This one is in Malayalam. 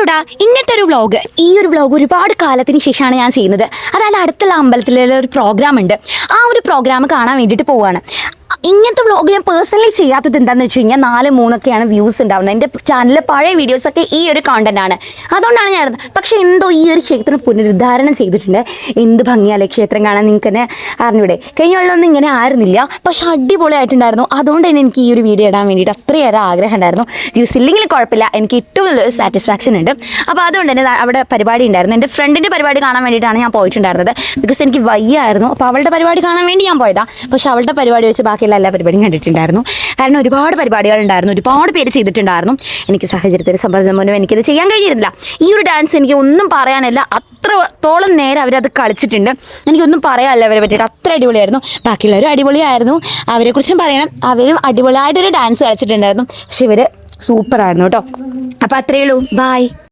ഹലോടാ, ഇങ്ങനത്തെ ഒരു വ്ളോഗ്, ഈ ഒരു വ്ളോഗ് ഒരുപാട് കാലത്തിന് ശേഷമാണ് ഞാൻ ചെയ്യുന്നത്. അതായത് അടുത്തുള്ള അമ്പലത്തിലെ ഒരു പ്രോഗ്രാം ഉണ്ട്. ആ ഒരു പ്രോഗ്രാം കാണാൻ വേണ്ടിയിട്ട് പോവാണ്. ഇങ്ങനത്തെ വ്ളോഗ് ഞാൻ പേഴ്സണലി ചെയ്യാത്തത് എന്താണെന്ന് വെച്ച് കഴിഞ്ഞാൽ 4-3 വ്യൂസ് ഉണ്ടാവുന്നത്. എൻ്റെ ചാനലിലെ പഴയ വീഡിയോസൊക്കെ ഈ ഒരു കോണ്ടന്റ് ആണ്. അതുകൊണ്ടാണ് ഞാൻ പക്ഷേ എന്തോ ഈ ഒരു ക്ഷേത്രം പുനരുദ്ധാരണം ചെയ്തിട്ടുണ്ട്. എന്ത് ഭംഗിയാലേ ക്ഷേത്രം കാണാൻ, നിങ്ങൾക്ക് തന്നെ അറിഞ്ഞൂടെ. കഴിഞ്ഞ വെള്ളമൊന്നും ഇങ്ങനെ ആയിരുന്നില്ല, പക്ഷെ അടിപൊളിയായിട്ടുണ്ടായിരുന്നു. അതുകൊണ്ട് തന്നെ എനിക്ക് ഈ ഒരു വീഡിയോ ഇടാൻ വേണ്ടിയിട്ട് അത്രയേറെ ആഗ്രഹം ഉണ്ടായിരുന്നു. വ്യൂസ് ഇല്ലെങ്കിലും കുഴപ്പമില്ല, എനിക്ക് ഏറ്റവും സാറ്റിസ്ഫാക്ഷൻ ഉണ്ട്. അപ്പോൾ അതുകൊണ്ട് തന്നെ അവിടെ പരിപാടി ഉണ്ടായിരുന്നു. എൻ്റെ ഫ്രണ്ടിൻ്റെ പരിപാടി കാണാൻ വേണ്ടിയിട്ടാണ് ഞാൻ പോയിട്ടുണ്ടായിരുന്നത്. ബിക്കോസ് എനിക്ക് വയ്യായിരുന്നു. അപ്പോൾ അവളുടെ പരിപാടി കാണാൻ വേണ്ടി ഞാൻ പോയതാണ്. പക്ഷെ അവളുടെ പരിപാടി വെച്ച് ബാക്കിയുള്ള എല്ലാ പരിപാടിയും കണ്ടിട്ടുണ്ടായിരുന്നു. കാരണം ഒരുപാട് പരിപാടികളുണ്ടായിരുന്നു, ഒരുപാട് പേര് ചെയ്തിട്ടുണ്ടായിരുന്നു. എനിക്ക് സാഹചര്യത്തിൽ സമ്മർദ്ദം മൂലം എനിക്കത് ചെയ്യാൻ കഴിഞ്ഞിരുന്നില്ല. ഈ ഒരു ഡാൻസ് എനിക്ക് ഒന്നും പറയാനില്ല, അത്രത്തോളം നേരം അവരത് കളിച്ചിട്ടുണ്ട്. എനിക്കൊന്നും പറയാനില്ല അവരെ പറ്റിയിട്ട്, അത്ര അടിപൊളിയായിരുന്നു. ബാക്കിയുള്ളവരും അടിപൊളിയായിരുന്നു, അവരെക്കുറിച്ചും പറയണം. അവരും അടിപൊളിയായിട്ടൊരു ഡാൻസ് കളിച്ചിട്ടുണ്ടായിരുന്നു. പക്ഷെ ഇവർ സൂപ്പറായിരുന്നു കേട്ടോ. അപ്പോൾ അത്രയേ ഉള്ളൂ, ബായ്.